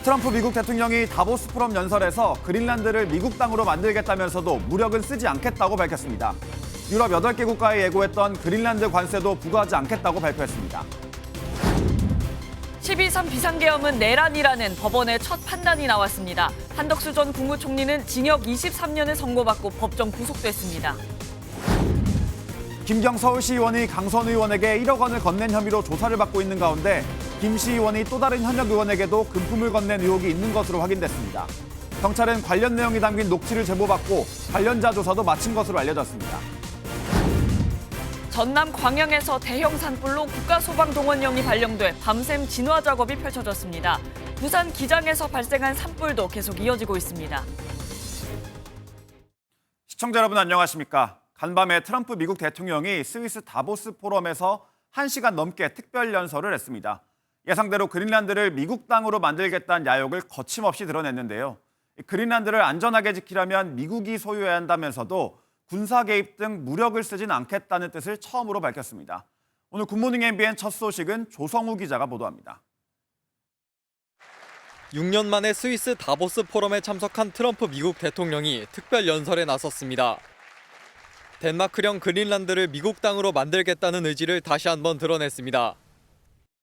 트럼프 미국 대통령이 다보스 포럼 연설에서 그린란드를 미국 땅으로 만들겠다면서도 무력은 쓰지 않겠다고 밝혔습니다. 유럽 8개 국가에 예고했던 그린란드 관세도 부과하지 않겠다고 발표했습니다. 12.3 비상계엄은 내란이라는 법원의 첫 판단이 나왔습니다. 한덕수 전 국무총리는 징역 23년을 선고받고 법정 구속됐습니다. 김경 서울시의원이 강선 의원에게 1억 원을 건넨 혐의로 조사를 받고 있는 가운데 김 시의원이 또 다른 현역 의원에게도 금품을 건넨 의혹이 있는 것으로 확인됐습니다. 경찰은 관련 내용이 담긴 녹취를 제보받고 관련자 조사도 마친 것으로 알려졌습니다. 전남 광양에서 대형 산불로 국가소방동원령이 발령돼 밤샘 진화 작업이 펼쳐졌습니다. 부산 기장에서 발생한 산불도 계속 이어지고 있습니다. 시청자 여러분 안녕하십니까? 간밤에 트럼프 미국 대통령이 스위스 다보스 포럼에서 1시간 넘게 특별 연설을 했습니다. 예상대로 그린란드를 미국 땅으로 만들겠다는 야욕을 거침없이 드러냈는데요. 그린란드를 안전하게 지키려면 미국이 소유해야 한다면서도 군사 개입 등 무력을 쓰진 않겠다는 뜻을 처음으로 밝혔습니다. 오늘 굿모닝 MBN 첫 소식은 조성우 기자가 보도합니다. 6년 만에 스위스 다보스 포럼에 참석한 트럼프 미국 대통령이 특별 연설에 나섰습니다. 덴마크령 그린란드를 미국 땅으로 만들겠다는 의지를 다시 한번 드러냈습니다.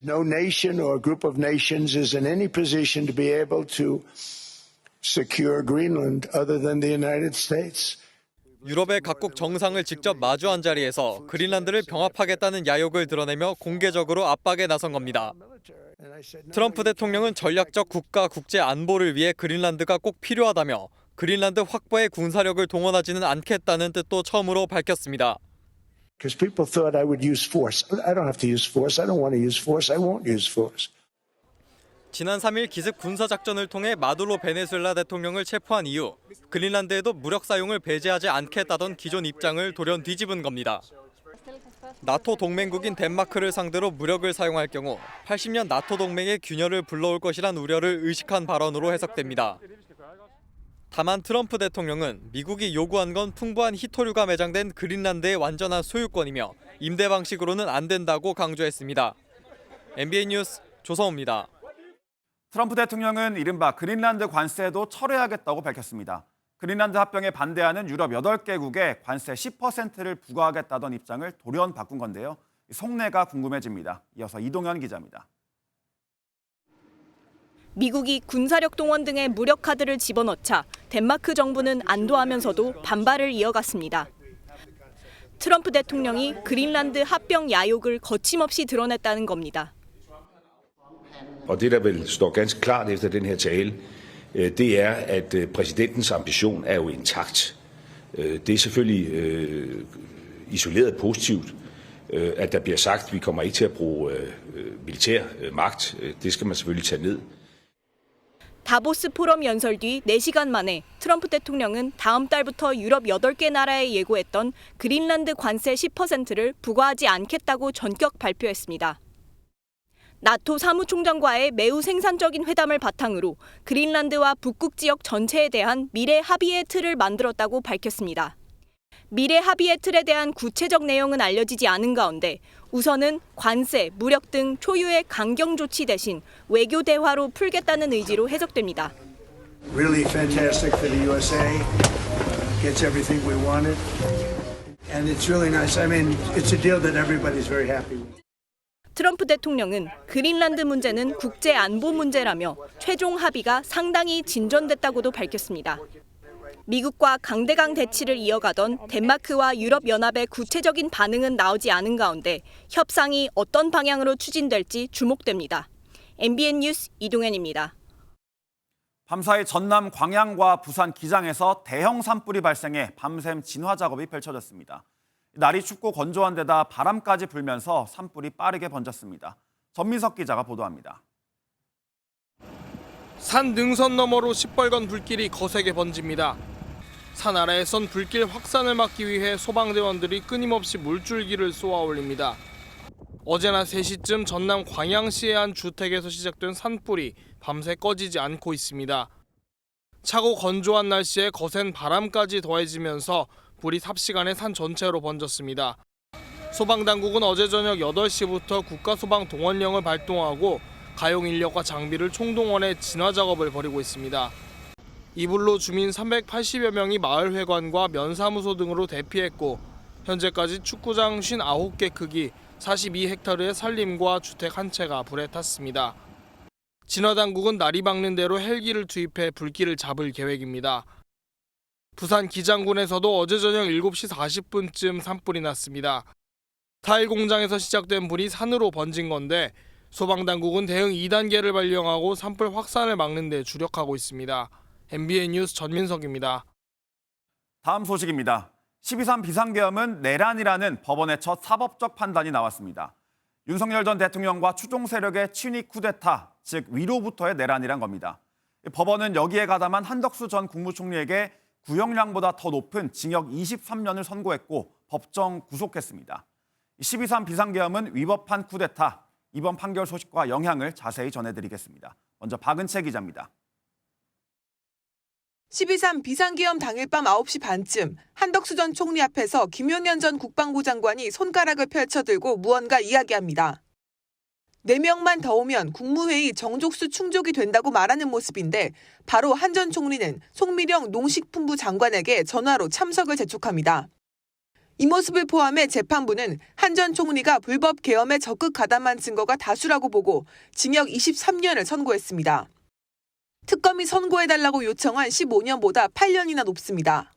No nation or group of nations is in any position to be able to secure Greenland other than the United States. 유럽의 각국 정상을 직접 마주한 자리에서 그린란드를 병합하겠다는 야욕을 드러내며 공개적으로 압박에 나선 겁니다. 트럼프 대통령은 전략적 국가 국제 안보를 위해 그린란드가 꼭 필요하다며 그린란드 확보에 군사력을 동원하지는 않겠다는 뜻도 처음으로 밝혔습니다. Because people thought I would use force. I don't have to use force. I don't want to use force. I won't use force. 지난 3일 기습 군사작전을 통해 마두로 베네수엘라 대통령을 체포한 이후 그린란드에도 무력 사용을 배제하지 않겠다던 기존 입장을 돌연 뒤집은 겁니다. 나토 동맹국인 덴마크를 상대로 무력을 사용할 경우 80년 나토 동맹의 균열을 불러올 것이란 우려를 의식한 발언으로 해석됩니다. 다만 트럼프 대통령은 미국이 요구한 건 풍부한 히토류가 매장된 그린란드의 완전한 소유권이며 임대 방식으로는 안 된다고 강조했습니다. MBN 뉴스 조성우입니다. 트럼프 대통령은 이른바 그린란드 관세도 철회하겠다고 밝혔습니다. 그린란드 합병에 반대하는 유럽 8개국에 관세 10%를 부과하겠다던 입장을 돌연 바꾼 건데요. 속내가 궁금해집니다. 이어서 이동현 기자입니다. 미국이 군사력 동원 등의 무력 카드를 집어넣자 덴마크 정부는 안도하면서도 반발을 i어갔습니다. 트럼프 대통령이 그린란드 합병 야욕을 거침없이 드러냈다는 겁니다. Og det, der vel står ganske klart efter den her tale, det er, at præsidentens ambition er jo intakt. Det er selvfølgelig isoleret positivt, at der bliver sagt, at vi kommer ikke til at bruge militær magt. Det skal man selvfølgelig tage ned. 다보스 포럼 연설 뒤 4시간 만에 트럼프 대통령은 다음 달부터 유럽 8개 나라에 예고했던 그린란드 관세 10%를 부과하지 않겠다고 전격 발표했습니다. 나토 사무총장과의 매우 생산적인 회담을 바탕으로 그린란드와 북극 지역 전체에 대한 미래 합의의 틀을 만들었다고 밝혔습니다. 미래 합의의 틀에 대한 구체적 내용은 알려지지 않은 가운데 우선은 관세, 무력 등 초유의 강경 조치 대신 외교 대화로 풀겠다는 의지로 해석됩니다. Really fantastic for the USA. Gets everything we wanted. And it's really nice. I mean, it's a deal that everybody's very happy with. 트럼프 대통령은 그린란드 문제는 국제 안보 문제라며 최종 합의가 상당히 진전됐다고도 밝혔습니다. 미국과 강대강 대치를 이어가던 덴마크와 유럽연합의 구체적인 반응은 나오지 않은 가운데 협상이 어떤 방향으로 추진될지 주목됩니다. MBN 뉴스 이동현입니다. 밤사이 전남 광양과 부산 기장에서 대형 산불이 발생해 밤샘 진화 작업이 펼쳐졌습니다. 날이 춥고 건조한 데다 바람까지 불면서 산불이 빠르게 번졌습니다. 전민석 기자가 보도합니다. 산 능선 너머로 시뻘건 불길이 거세게 번집니다. 산 아래에선 불길 확산을 막기 위해 소방대원들이 끊임없이 물줄기를 쏘아 올립니다. 어제나 3시쯤 전남 광양시의 한 주택에서 시작된 산불이 밤새 꺼지지 않고 있습니다. 차고 건조한 날씨에 거센 바람까지 더해지면서 불이 삽시간에 산 전체로 번졌습니다. 소방당국은 어제 저녁 8시부터 국가소방동원령을 발동하고 가용 인력과 장비를 총동원해 진화 작업을 벌이고 있습니다. 이불로 주민 380여 명이 마을회관과 면사무소 등으로 대피했고 현재까지 축구장 59개 크기 42헥타르의 산림과 주택 한 채가 불에 탔습니다. 진화당국은 날이 밝는 대로 헬기를 투입해 불길을 잡을 계획입니다. 부산 기장군에서도 어제 저녁 7시 40분쯤 산불이 났습니다. 타일 공장에서 시작된 불이 산으로 번진 건데 소방당국은 대응 2단계를 발령하고 산불 확산을 막는 데 주력하고 있습니다. MBN 뉴스 전민석입니다. 다음 소식입니다. 12.3 비상계엄은 내란이라는 법원의 첫 사법적 판단이 나왔습니다. 윤석열 전 대통령과 추종 세력의 친위 쿠데타, 즉 위로부터의 내란이란 겁니다. 법원은 여기에 가담한 한덕수 전 국무총리에게 구형량보다 더 높은 징역 23년을 선고했고 법정 구속했습니다. 12.3 비상계엄은 위법한 쿠데타, 이번 판결 소식과 영향을 자세히 전해드리겠습니다. 먼저 박은채 기자입니다. 12.3 비상계엄 당일 밤 9시 반쯤 한덕수 전 총리 앞에서 김용현 전 국방부 장관이 손가락을 펼쳐들고 무언가 이야기합니다. 4명만 더 오면 국무회의 정족수 충족이 된다고 말하는 모습인데 바로 한 전 총리는 송미령 농식품부 장관에게 전화로 참석을 재촉합니다. 이 모습을 포함해 재판부는 한 전 총리가 불법 계엄에 적극 가담한 증거가 다수라고 보고 징역 23년을 선고했습니다. 특검이 선고해달라고 요청한 15년보다 8년이나 높습니다.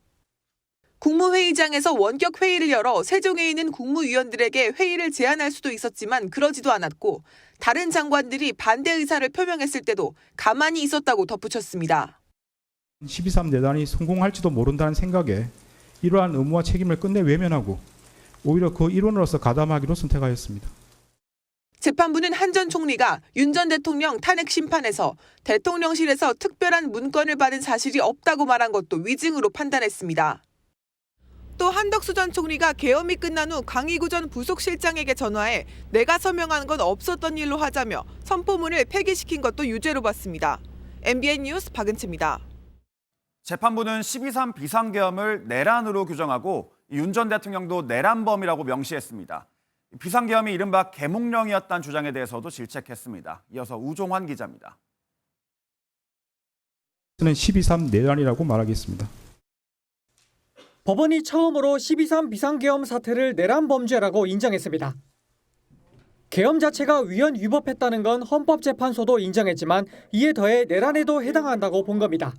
국무회의장에서 원격 회의를 열어 세종에 있는 국무위원들에게 회의를 제안할 수도 있었지만 그러지도 않았고 다른 장관들이 반대 의사를 표명했을 때도 가만히 있었다고 덧붙였습니다. 12.3 내란이 성공할지도 모른다는 생각에 이러한 의무와 책임을 끝내 외면하고 오히려 그 일원으로서 가담하기로 선택하였습니다. 재판부는 한 전 총리가 윤 전 대통령 탄핵 심판에서 대통령실에서 특별한 문건을 받은 사실이 없다고 말한 것도 위증으로 판단했습니다. 또 한덕수 전 총리가 계엄이 끝난 후 강희구 전 부속실장에게 전화해 내가 서명한 건 없었던 일로 하자며 선포문을 폐기시킨 것도 유죄로 봤습니다. MBN 뉴스 박은채입니다. 재판부는 12.3 비상계엄을 내란으로 규정하고 윤 전 대통령도 내란범이라고 명시했습니다. 비상계엄이 이른바 계몽령이었다는 주장에 대해서도 질책했습니다. 이어서 우종환 기자입니다. 저는 12.3 내란이라고 말하겠습니다. 법원이 처음으로 12.3 비상계엄 사태를 내란 범죄라고 인정했습니다. 계엄 자체가 위헌 위법했다는 건 헌법재판소도 인정했지만 이에 더해 내란에도 해당한다고 본 겁니다.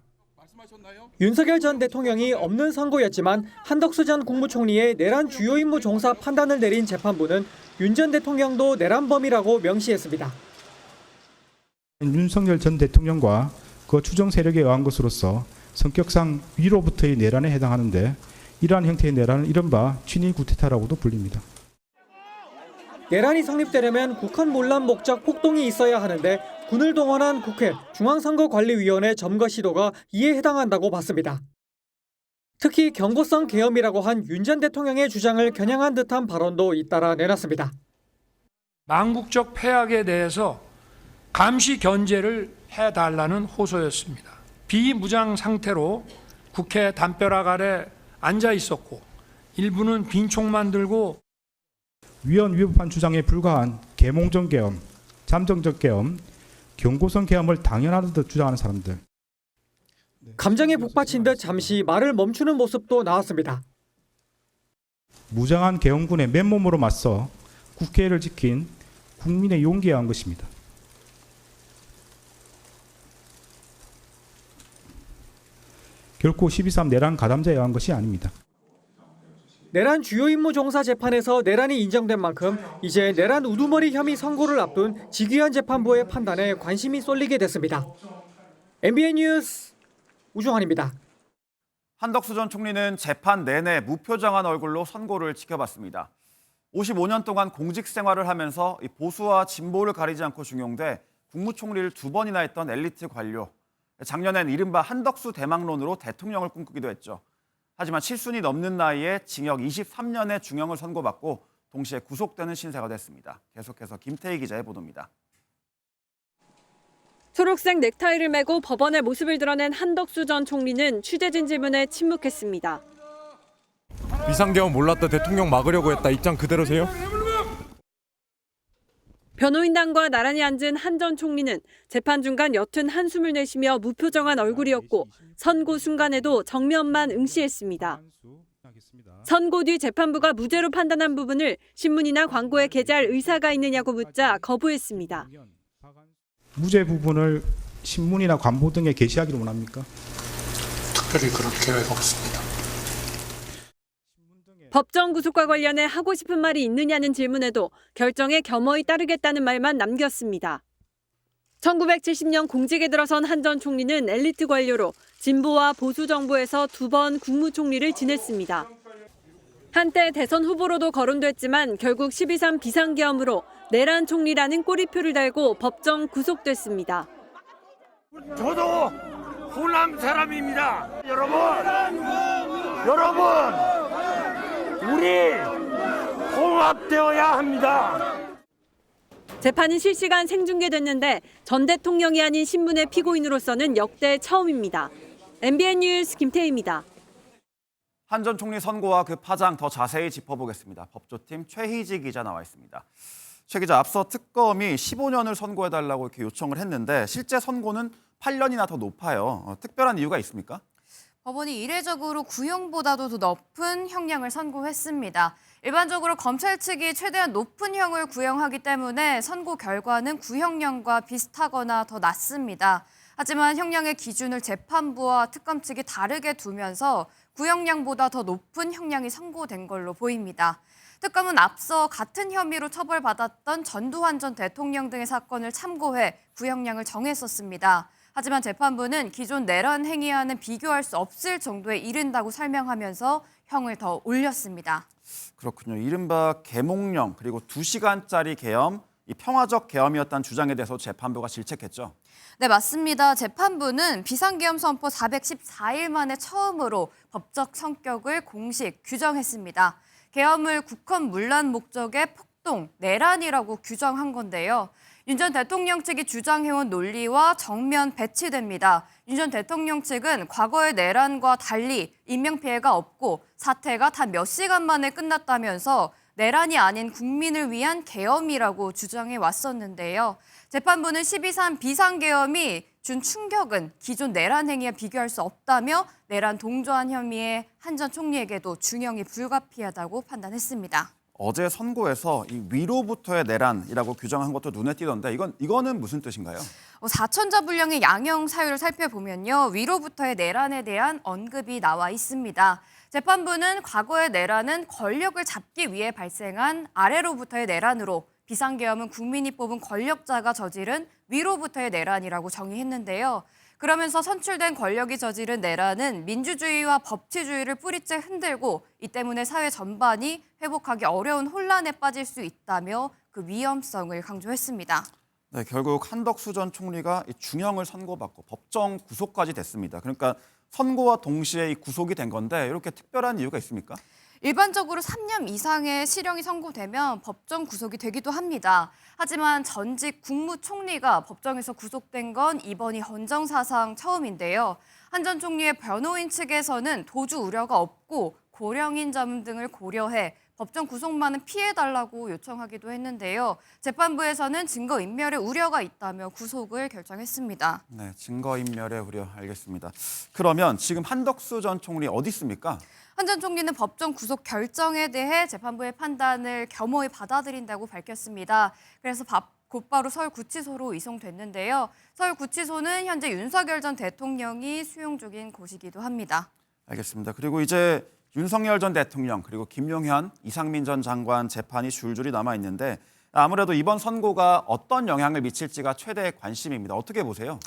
윤석열 전 대통령이 없는 선고였지만 한덕수 전 국무총리의 내란 주요 임무 종사 판단을 내린 재판부는 윤 전 대통령도 내란범이라고 명시했습니다. 윤석열 전 대통령과 그 추정 세력에 의한 것으로서 성격상 위로부터의 내란에 해당하는데 이러한 형태의 내란은 이른바 친위 쿠데타라고도 불립니다. 내란이 성립되려면 국헌 문란 목적 폭동이 있어야 하는데 군을 동원한 국회 중앙선거관리위원회 점거 시도가 이에 해당한다고 봤습니다. 특히 경고성 계엄이라고 한 윤 전 대통령의 주장을 겨냥한 듯한 발언도 잇따라 내놨습니다. 망국적 폐악에 대해서 감시 견제를 해달라는 호소였습니다. 비무장 상태로 국회 담벼락 아래 앉아 있었고 일부는 빈총만 들고 위헌 위법한 주장에 불과한 계몽적 계엄, 잠정적 계엄, 경고성 계엄을 당연하는 듯 주장하는 사람들. 감정에 북받친 듯 잠시 말을 멈추는 모습도 나왔습니다. 무장한 계엄군의 맨몸으로 맞서 국회를 지킨 국민의 용기에 의한 것입니다. 결코 12.3 내란 가담자에 의한 것이 아닙니다. 내란 주요 임무 종사 재판에서 내란이 인정된 만큼 이제 내란 우두머리 혐의 선고를 앞둔 직위원 재판부의 판단에 관심이 쏠리게 됐습니다. MBN 뉴스 우종환입니다. 한덕수 전 총리는 재판 내내 무표정한 얼굴로 선고를 지켜봤습니다. 55년 동안 공직 생활을 하면서 보수와 진보를 가리지 않고 중용돼 국무총리를 2번이나 했던 엘리트 관료. 작년엔 이른바 한덕수 대망론으로 대통령을 꿈꾸기도 했죠. 하지만 7순이 넘는 나이에 징역 23년의 중형을 선고받고 동시에 구속되는 신세가 됐습니다. 계속해서 김태희 기자의 보도입니다. 초록색 넥타이를 메고 법원의 모습을 드러낸 한덕수 전 총리는 취재진 질문에 침묵했습니다. 비상계엄 몰랐다 대통령 막으려고 했다 입장 그대로세요? 변호인단과 나란히 앉은 한 전 총리는 재판 중간 옅은 한숨을 내쉬며 무표정한 얼굴이었고 선고 순간에도 정면만 응시했습니다. 선고 뒤 재판부가 무죄로 판단한 부분을 신문이나 광고에 게재할 의사가 있느냐고 묻자 거부했습니다. 무죄 부분을 신문이나 광고 등에 게시하기를 원합니까? 특별히 그럴 계획 없습니다. 법정 구속과 관련해 하고 싶은 말이 있느냐는 질문에도 결정에 겸허히 따르겠다는 말만 남겼습니다. 1970년 공직에 들어선 한 전 총리는 엘리트 관료로 진보와 보수 정부에서 2번 국무총리를 지냈습니다. 한때 대선 후보로도 거론됐지만 결국 12.3 비상계엄으로 내란 총리라는 꼬리표를 달고 법정 구속됐습니다. 저도 호남 사람입니다. 여러분, 우리 통합되어야 합니다. 재판은 실시간 생중계됐는데 전 대통령이 아닌 신문의 피고인으로서는 역대 처음입니다. MBN 뉴스 김태희입니다. 한 전 총리 선고와 그 파장 더 자세히 짚어보겠습니다. 법조팀 최희지 기자 나와 있습니다. 최 기자, 앞서 특검이 15년을 선고해달라고 이렇게 요청을 했는데 실제 선고는 8년이나 더 높아요. 특별한 이유가 있습니까? 법원이 이례적으로 구형보다도 더 높은 형량을 선고했습니다. 일반적으로 검찰 측이 최대한 높은 형을 구형하기 때문에 선고 결과는 구형량과 비슷하거나 더 낮습니다. 하지만 형량의 기준을 재판부와 특검 측이 다르게 두면서 구형량보다 더 높은 형량이 선고된 걸로 보입니다. 특검은 앞서 같은 혐의로 처벌받았던 전두환 전 대통령 등의 사건을 참고해 구형량을 정했었습니다. 하지만 재판부는 기존 내란 행위와는 비교할 수 없을 정도에 이른다고 설명하면서 형을 더 올렸습니다. 그렇군요. 이른바 계몽령 그리고 2시간짜리 계엄, 이 평화적 계엄이었다는 주장에 대해서 재판부가 질책했죠. 네, 맞습니다. 재판부는 비상계엄 선포 414일 만에 처음으로 법적 성격을 공식 규정했습니다. 계엄을 국헌 문란 목적의 폭동, 내란이라고 규정한 건데요. 윤 전 대통령 측이 주장해온 논리와 정면 배치됩니다. 윤 전 대통령 측은 과거의 내란과 달리 인명피해가 없고 사태가 단 몇 시간 만에 끝났다면서 내란이 아닌 국민을 위한 계엄이라고 주장해 왔었는데요. 재판부는 12.3 비상계엄이 준 충격은 기존 내란 행위와 비교할 수 없다며 내란 동조한 혐의의 한 전 총리에게도 중형이 불가피하다고 판단했습니다. 어제 선고에서 이 위로부터의 내란이라고 규정한 것도 눈에 띄던데 이거는 무슨 뜻인가요? 사천자불량의 양형 사유를 살펴보면요. 위로부터의 내란에 대한 언급이 나와 있습니다. 재판부는 과거의 내란은 권력을 잡기 위해 발생한 아래로부터의 내란으로 비상계엄은 국민이 뽑은 권력자가 저지른 위로부터의 내란이라고 정의했는데요. 그러면서 선출된 권력이 저지른 내란은 민주주의와 법치주의를 뿌리째 흔들고 이 때문에 사회 전반이 회복하기 어려운 혼란에 빠질 수 있다며 그 위험성을 강조했습니다. 네, 결국 한덕수 전 총리가 이 중형을 선고받고 법정 구속까지 됐습니다. 그러니까 선고와 동시에 이 구속이 된 건데 이렇게 특별한 이유가 있습니까? 일반적으로 3년 이상의 실형이 선고되면 법정 구속이 되기도 합니다. 하지만 전직 국무총리가 법정에서 구속된 건 이번이 헌정사상 처음인데요. 한 전 총리의 변호인 측에서는 도주 우려가 없고 고령인 점 등을 고려해 법정 구속만은 피해달라고 요청하기도 했는데요. 재판부에서는 증거인멸의 우려가 있다며 구속을 결정했습니다. 네, 증거인멸의 우려 알겠습니다. 그러면 지금 한덕수 전 총리 어디 있습니까? 한 전 총리는 법정 구속 결정에 대해 재판부의 판단을 겸허히 받아들인다고 밝혔습니다. 그래서 곧바로 서울구치소로 이송됐는데요. 서울구치소는 현재 윤석열 전 대통령이 수용 중인 곳이기도 합니다. 알겠습니다. 그리고 이제 윤석열 전 대통령 그리고 김용현, 이상민 전 장관 재판이 줄줄이 남아 있는데 아무래도 이번 선고가 어떤 영향을 미칠지가 최대의 관심입니다. 어떻게 보세요?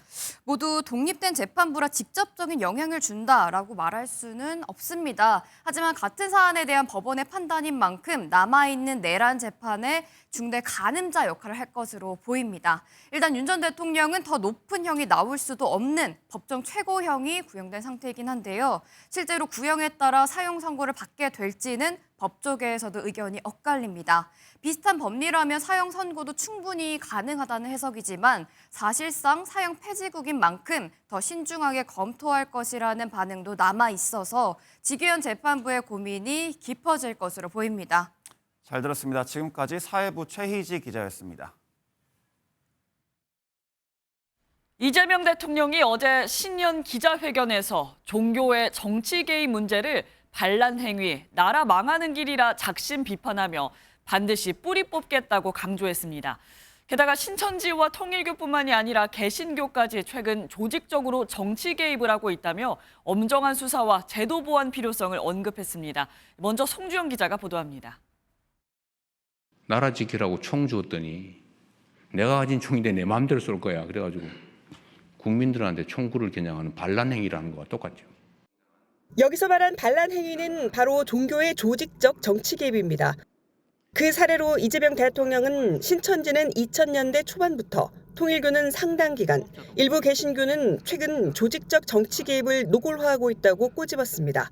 모두 독립된 재판부라 직접적인 영향을 준다라고 말할 수는 없습니다. 하지만 같은 사안에 대한 법원의 판단인 만큼 남아있는 내란 재판에 중대 가늠자 역할을 할 것으로 보입니다. 일단 윤 전 대통령은 더 높은 형이 나올 수도 없는 법정 최고형이 구형된 상태이긴 한데요. 실제로 구형에 따라 사형 선고를 받게 될지는 법조계에서도 의견이 엇갈립니다. 비슷한 법리라면 사형 선고도 충분히 가능하다는 해석이지만 사실상 사형 폐지국인 만큼 더 신중하게 검토할 것이라는 반응도 남아 있어서 지규현 재판부의 고민이 깊어질 것으로 보입니다. 잘 들었습니다. 지금까지 사회부 최희지 기자였습니다. 이재명 대통령이 어제 신년 기자회견에서 종교의 정치 개입 문제를 반란 행위, 나라 망하는 길이라 작심 비판하며 반드시 뿌리 뽑겠다고 강조했습니다. 게다가 신천지와 통일교뿐만이 아니라 개신교까지 최근 조직적으로 정치 개입을 하고 있다며 엄정한 수사와 제도 보완 필요성을 언급했습니다. 먼저 송주영 기자가 보도합니다. 나라 지키라고 총 주었더니 내가 가진 총인데 내 마음대로 쏠 거야. 그래가지고 국민들한테 총구를 겨냥하는 반란 행위라는 거와 똑같죠. 여기서 말한 반란 행위는 바로 종교의 조직적 정치 개입입니다. 그 사례로 이재명 대통령은 신천지는 2000년대 초반부터, 통일교는 상당 기간, 일부 개신교는 최근 조직적 정치 개입을 노골화하고 있다고 꼬집었습니다.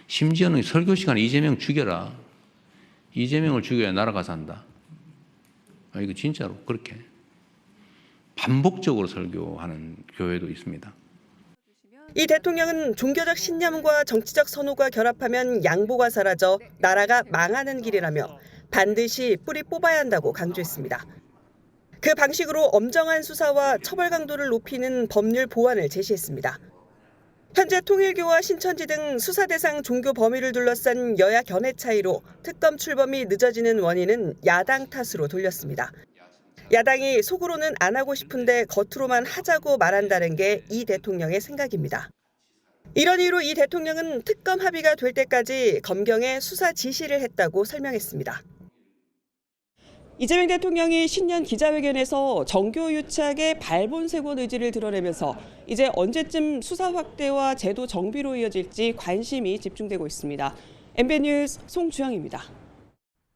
심지어는 설교 시간에 이재명 죽여라. 이재명을 죽여야 나라가 산다. 이거 진짜로 그렇게 반복적으로 설교하는 교회도 있습니다. 이 대통령은 종교적 신념과 정치적 선호가 결합하면 양보가 사라져 나라가 망하는 길이라며 반드시 뿌리 뽑아야 한다고 강조했습니다. 그 방식으로 엄정한 수사와 처벌 강도를 높이는 법률 보완을 제시했습니다. 현재 통일교와 신천지 등 수사 대상 종교 범위를 둘러싼 여야 견해 차이로 특검 출범이 늦어지는 원인은 야당 탓으로 돌렸습니다. 야당이 속으로는 안 하고 싶은데 겉으로만 하자고 말한다는 게 이 대통령의 생각입니다. 이런 이유로 이 대통령은 특검 합의가 될 때까지 검경에 수사 지시를 했다고 설명했습니다. 이재명 대통령이 신년 기자회견에서 정교 유착의 발본색원 의지를 드러내면서 이제 언제쯤 수사 확대와 제도 정비로 이어질지 관심이 집중되고 있습니다. MBN 뉴스 송주영입니다.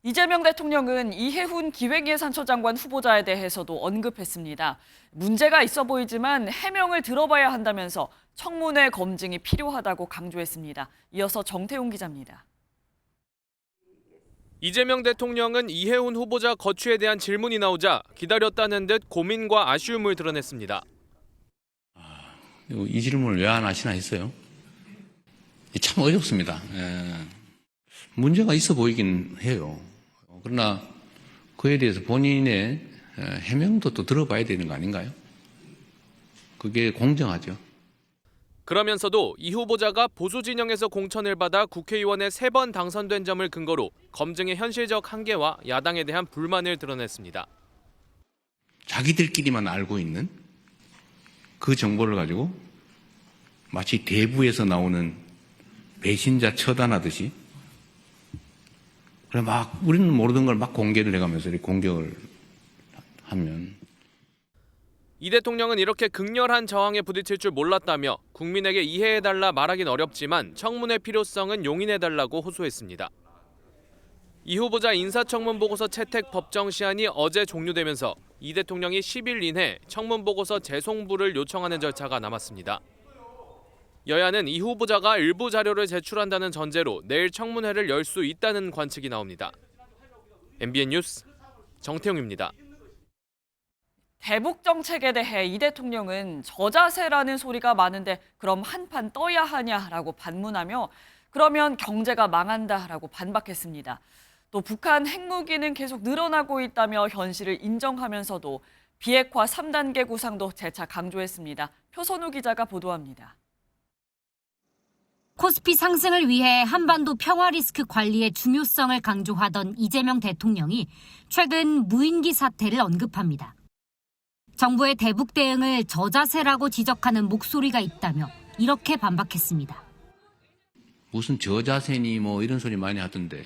이재명 대통령은 이해훈 기획예산처 장관 후보자에 대해서도 언급했습니다. 문제가 있어 보이지만 해명을 들어봐야 한다면서 청문회 검증이 필요하다고 강조했습니다. 이어서 정태용 기자입니다. 이재명 대통령은 이해훈 후보자 거취에 대한 질문이 나오자 기다렸다는 듯 고민과 아쉬움을 드러냈습니다. 이 질문을 왜 안 하시나 했어요. 참 어렵습니다. 문제가 있어 보이긴 해요. 그러나 그에 대해서 본인의 해명도 또 들어봐야 되는 거 아닌가요? 그게 공정하죠. 그러면서도 이 후보자가 보수 진영에서 공천을 받아 국회의원에 3번 당선된 점을 근거로 검증의 현실적 한계와 야당에 대한 불만을 드러냈습니다. 자기들끼리만 알고 있는 그 정보를 가지고 마치 대부에서 나오는 배신자 처단하듯이 그래 막 우리는 모르던 걸 막 공개를 해가면서 이렇게 공격을 하면 이 대통령은 이렇게 극렬한 저항에 부딪힐 줄 몰랐다며 국민에게 이해해달라 말하긴 어렵지만 청문회 필요성은 용인해달라고 호소했습니다. 이 후보자 인사청문 보고서 채택 법정 시한이 어제 종료되면서 이 대통령이 10일 이내 청문 보고서 재송부를 요청하는 절차가 남았습니다. 여야는 이 후보자가 일부 자료를 제출한다는 전제로 내일 청문회를 열 수 있다는 관측이 나옵니다. MBN 뉴스 정태용입니다. 대북 정책에 대해 이 대통령은 저자세라는 소리가 많은데 그럼 한판 떠야 하냐라고 반문하며 그러면 경제가 망한다라고 반박했습니다. 또 북한 핵무기는 계속 늘어나고 있다며 현실을 인정하면서도 비핵화 3단계 구상도 재차 강조했습니다. 표선우 기자가 보도합니다. 코스피 상승을 위해 한반도 평화 리스크 관리의 중요성을 강조하던 이재명 대통령이 최근 무인기 사태를 언급합니다. 정부의 대북 대응을 저자세라고 지적하는 목소리가 있다며 이렇게 반박했습니다. 무슨 저자세니 뭐 이런 소리 많이 하던데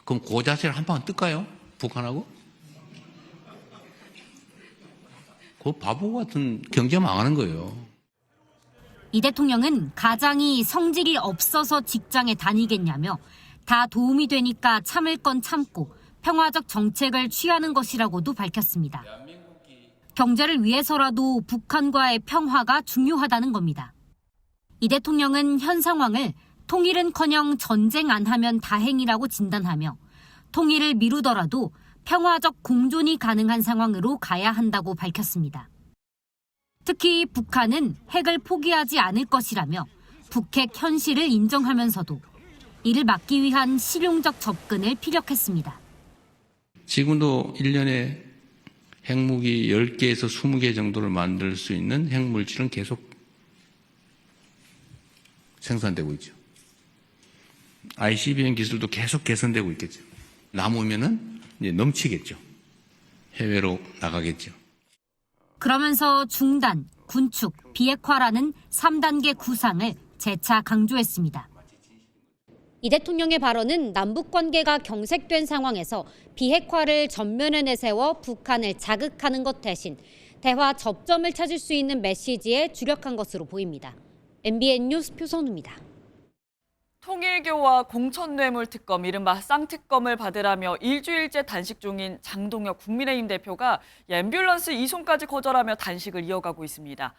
그럼 고자세를 한 방 뜰까요? 북한하고? 그 바보 같은 경제 망하는 거예요. 이 대통령은 가장이 성질이 없어서 직장에 다니겠냐며 다 도움이 되니까 참을 건 참고 평화적 정책을 취하는 것이라고도 밝혔습니다. 경제를 위해서라도 북한과의 평화가 중요하다는 겁니다. 이 대통령은 현 상황을 통일은커녕 전쟁 안 하면 다행이라고 진단하며 통일을 미루더라도 평화적 공존이 가능한 상황으로 가야 한다고 밝혔습니다. 특히 북한은 핵을 포기하지 않을 것이라며 북핵 현실을 인정하면서도 이를 막기 위한 실용적 접근을 피력했습니다. 지금도 1년에 핵무기 10개에서 20개 정도를 만들 수 있는 핵물질은 계속 생산되고 있죠. ICBM 기술도 계속 개선되고 있겠죠. 남으면은 이제 넘치겠죠. 해외로 나가겠죠. 그러면서 중단, 군축, 비핵화라는 3단계 구상을 재차 강조했습니다. 이 대통령의 발언은 남북 관계가 경색된 상황에서 비핵화를 전면에 내세워 북한을 자극하는 것 대신 대화 접점을 찾을 수 있는 메시지에 주력한 것으로 보입니다. MBN 뉴스 표선우입니다. 통일교와 공천뇌물 특검, 이른바 쌍특검을 받으라며 일주일째 단식 중인 장동혁 국민의힘 대표가 앰뷸런스 이송까지 거절하며 단식을 이어가고 있습니다.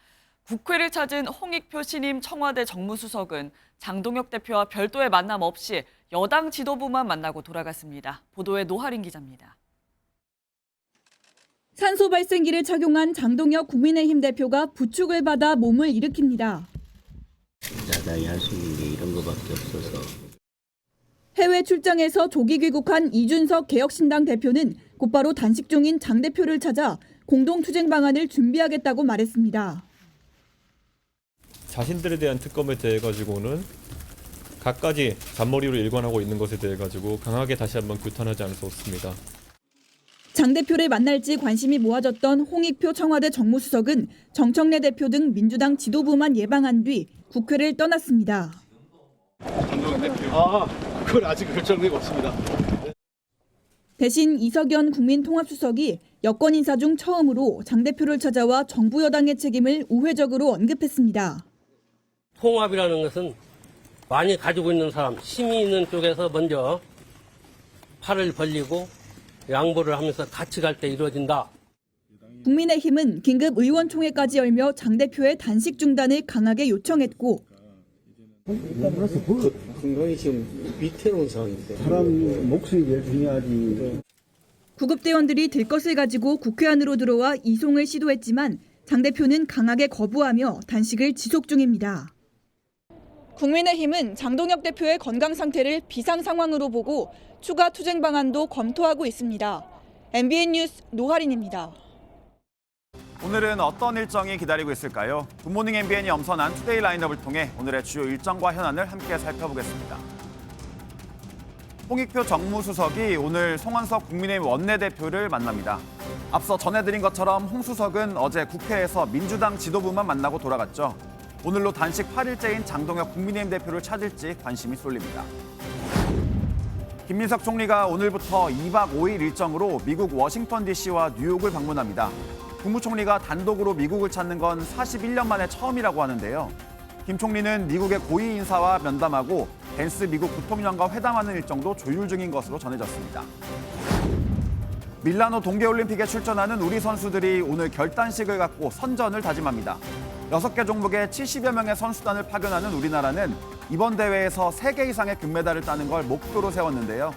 국회를 찾은 홍익표 신임 청와대 정무수석은 장동혁 대표와 별도의 만남 없이 여당 지도부만 만나고 돌아갔습니다. 보도에 노하린 기자입니다. 산소 발생기를 착용한 장동혁 국민의힘 대표가 부축을 받아 몸을 일으킵니다. 나다이 할 수 있는 게 이런 거밖에 없어서. 해외 출장에서 조기 귀국한 이준석 개혁신당 대표는 곧바로 단식 중인 장 대표를 찾아 공동투쟁 방안을 준비하겠다고 말했습니다. 자신들에 대한 특검에 대해 가지고는 갖가지 잔머리로 일관하고 있는 것에 대해 가지고 강하게 다시 한번 규탄하지 않을 수 없습니다. 장 대표를 만날지 관심이 모아졌던 홍익표 청와대 정무수석은 정청래 대표 등 민주당 지도부만 예방한 뒤 국회를 떠났습니다. 그걸 아직 결정된 거 없습니다. 대신 이석연 국민통합수석이 여권 인사 중 처음으로 장 대표를 찾아와 정부 여당의 책임을 우회적으로 언급했습니다. 통합이라는 것은 많이 가지고 있는 사람, 힘이 있는 쪽에서 먼저 팔을 벌리고 양보를 하면서 같이 갈 때 이루어진다. 국민의힘은 긴급 의원총회까지 열며 장 대표의 단식 중단을 강하게 요청했고 건강이 지금 위태로운 상황인데. 사람 목숨이 제일 중요하지. 구급대원들이 들 것을 가지고 국회 안으로 들어와 이송을 시도했지만 장 대표는 강하게 거부하며 단식을 지속 중입니다. 국민의힘은 장동혁 대표의 건강 상태를 비상 상황으로 보고 추가 투쟁 방안도 검토하고 있습니다. MBN 뉴스 노하린입니다. 오늘은 어떤 일정이 기다리고 있을까요? 굿모닝 MBN이 엄선한 투데이 라인업을 통해 오늘의 주요 일정과 현안을 함께 살펴보겠습니다. 홍익표 정무수석이 오늘 송원석 국민의힘 원내대표를 만납니다. 앞서 전해드린 것처럼 홍 수석은 어제 국회에서 민주당 지도부만 만나고 돌아갔죠. 오늘로 단식 8일째인 장동혁 국민의힘 대표를 찾을지 관심이 쏠립니다. 김민석 총리가 오늘부터 2박 5일 일정으로 미국 워싱턴 DC와 뉴욕을 방문합니다. 국무총리가 단독으로 미국을 찾는 건 41년 만에 처음이라고 하는데요. 김 총리는 미국의 고위 인사와 면담하고 벤스 미국 부통령과 회담하는 일정도 조율 중인 것으로 전해졌습니다. 밀라노 동계올림픽에 출전하는 우리 선수들이 오늘 결단식을 갖고 선전을 다짐합니다. 6개 종목에 70여 명의 선수단을 파견하는 우리나라는 이번 대회에서 3개 이상의 금메달을 따는 걸 목표로 세웠는데요.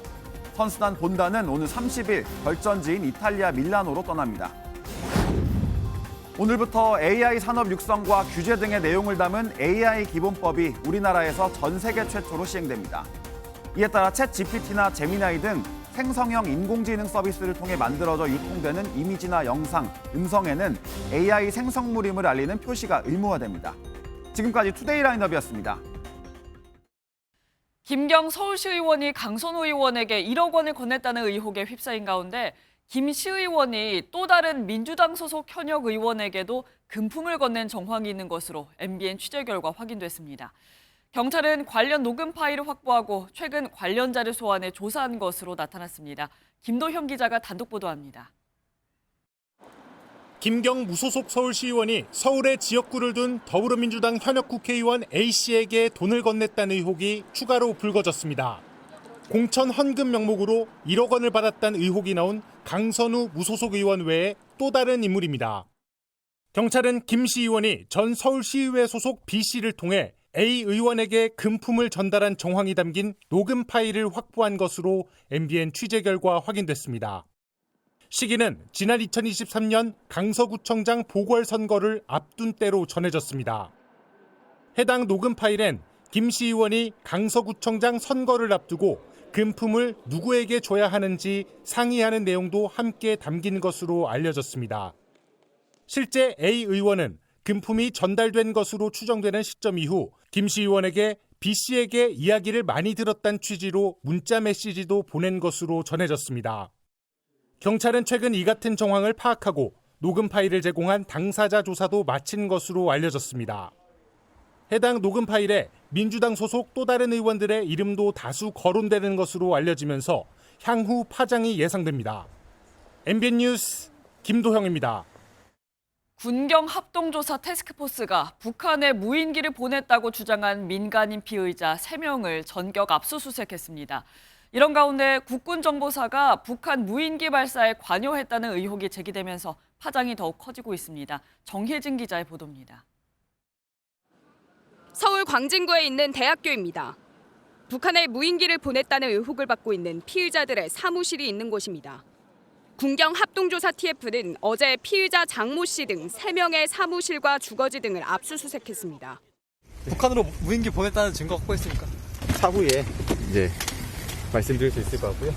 선수단 본단은 오늘 30일 결전지인 이탈리아 밀라노로 떠납니다. 오늘부터 AI 산업 육성과 규제 등의 내용을 담은 AI 기본법이 우리나라에서 전 세계 최초로 시행됩니다. 이에 따라 챗 GPT나 제미나이 등 생성형 인공지능 서비스를 통해 만들어져 유통되는 이미지나 영상, 음성에는 AI 생성물임을 알리는 표시가 의무화됩니다. 지금까지 투데이 라인업이었습니다. 김경 서울시 의원이 강선우 의원에게 1억 원을 건넸다는 의혹에 휩싸인 가운데 김 시의원이 또 다른 민주당 소속 현역 의원에게도 금품을 건넨 정황이 있는 것으로 MBN 취재 결과 확인됐습니다. 경찰은 관련 녹음 파일을 확보하고 최근 관련자를 소환해 조사한 것으로 나타났습니다. 김도현 기자가 단독 보도합니다. 김경 무소속 서울시의원이 서울에 지역구를 둔 더불어민주당 현역 국회의원 A씨에게 돈을 건넸다는 의혹이 추가로 불거졌습니다. 공천 헌금 명목으로 1억 원을 받았다는 의혹이 나온 강선우 무소속 의원 외에 또 다른 인물입니다. 경찰은 김 시의원이 전 서울시의회 소속 B씨를 통해 A 의원에게 금품을 전달한 정황이 담긴 녹음 파일을 확보한 것으로 MBN 취재 결과 확인됐습니다. 시기는 지난 2023년 강서구청장 보궐선거를 앞둔 때로 전해졌습니다. 해당 녹음 파일엔 김 시의원이 강서구청장 선거를 앞두고 금품을 누구에게 줘야 하는지 상의하는 내용도 함께 담긴 것으로 알려졌습니다. 실제 A 의원은 금품이 전달된 것으로 추정되는 시점 이후 김씨 의원에게 B씨에게 이야기를 많이 들었다는 취지로 문자 메시지도 보낸 것으로 전해졌습니다. 경찰은 최근 이 같은 정황을 파악하고 녹음 파일을 제공한 당사자 조사도 마친 것으로 알려졌습니다. 해당 녹음 파일에 민주당 소속 또 다른 의원들의 이름도 다수 거론되는 것으로 알려지면서 향후 파장이 예상됩니다. MBN 뉴스 김도형입니다. 군경 합동조사 태스크포스가 북한에 무인기를 보냈다고 주장한 민간인 피의자 3명을 전격 압수수색했습니다. 이런 가운데 국군정보사가 북한 무인기 발사에 관여했다는 의혹이 제기되면서 파장이 더욱 커지고 있습니다. 정혜진 기자의 보도입니다. 서울 광진구에 있는 대학교입니다. 북한에 무인기를 보냈다는 의혹을 받고 있는 피의자들의 사무실이 있는 곳입니다. 군경 합동조사 TF는 어제 피의자 장모 씨 등 3명의 사무실과 주거지 등을 압수수색했습니다. 북한으로 무인기 보냈다는 증거 확보했습니까? 차후에 이제 말씀드릴 수 있을 것 같고요.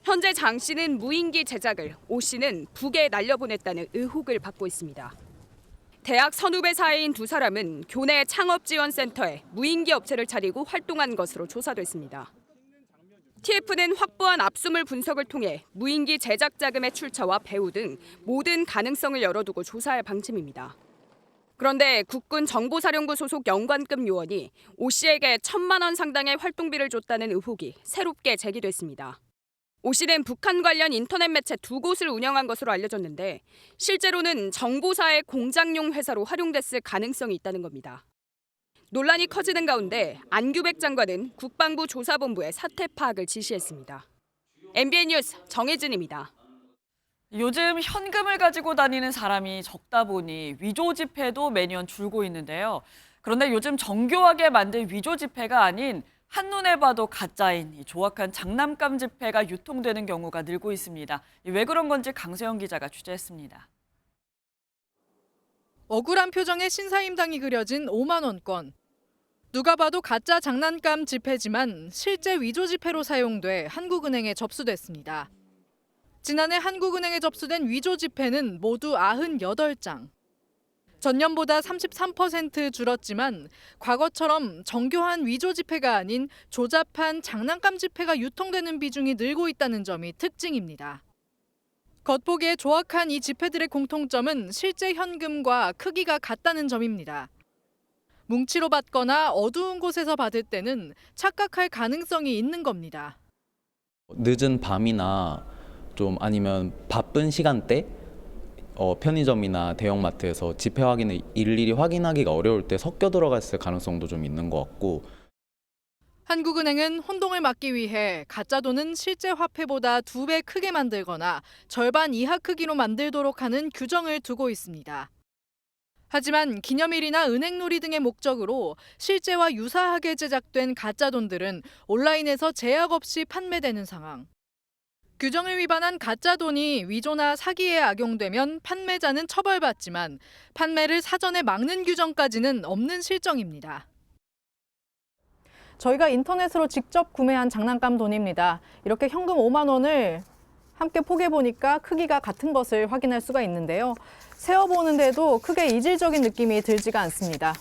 현재 장 씨는 무인기 제작을, 오 씨는 북에 날려보냈다는 의혹을 받고 있습니다. 대학 선후배 사이인 두 사람은 교내 창업지원센터에 무인기 업체를 차리고 활동한 것으로 조사됐습니다. TF는 확보한 압수물 분석을 통해 무인기 제작 자금의 출처와 배후 등 모든 가능성을 열어두고 조사할 방침입니다. 그런데 국군 정보사령부 소속 연관급 요원이 오 씨에게 1,000만 원 상당의 활동비를 줬다는 의혹이 새롭게 제기됐습니다. 오 씨는 북한 관련 인터넷 매체 2곳을 운영한 것으로 알려졌는데 실제로는 정보사의 공장용 회사로 활용됐을 가능성이 있다는 겁니다. 논란이 커지는 가운데 안규백 장관은 국방부 조사본부에 사태 파악을 지시했습니다. MBN 뉴스 정혜진입니다. 요즘 현금을 가지고 다니는 사람이 적다 보니 위조 지폐도 매년 줄고 있는데요. 그런데 요즘 정교하게 만든 위조 지폐가 아닌 한눈에 봐도 가짜인 조악한 장난감 지폐가 유통되는 경우가 늘고 있습니다. 왜 그런 건지 강세영 기자가 취재했습니다. 억울한 표정의 신사임당이 그려진 5만 원권. 누가 봐도 가짜 장난감 지폐지만 실제 위조 지폐로 사용돼 한국은행에 접수됐습니다. 지난해 한국은행에 접수된 위조 지폐는 모두 98장. 전년보다 33% 줄었지만 과거처럼 정교한 위조 지폐가 아닌 조잡한 장난감 지폐가 유통되는 비중이 늘고 있다는 점이 특징입니다. 겉보기에 조악한 이 지폐들의 공통점은 실제 현금과 크기가 같다는 점입니다. 뭉치로 받거나 어두운 곳에서 받을 때는 착각할 가능성이 있는 겁니다. 늦은 밤이나 좀 아니면 바쁜 시간대 편의점이나 대형마트에서 지폐 확인을 일일이 확인하기가 어려울 때 섞여 들어갔을 가능성도 좀 있는 것 같고. 한국은행은 혼동을 막기 위해 가짜 돈은 실제 화폐보다 2배 크게 만들거나 절반 이하 크기로 만들도록 하는 규정을 두고 있습니다. 하지만 기념일이나 은행놀이 등의 목적으로 실제와 유사하게 제작된 가짜 돈들은 온라인에서 제약 없이 판매되는 상황. 규정을 위반한 가짜 돈이 위조나 사기에 악용되면 판매자는 처벌받지만 판매를 사전에 막는 규정까지는 없는 실정입니다. 저희가 인터넷으로 직접 구매한 장난감 돈입니다. 이렇게 현금 5만 원을 함께 포개보니까 크기가 같은 것을 확인할 수가 있는데요. 세어보는데도 크게 이질적인 느낌이 들지가 않습니다.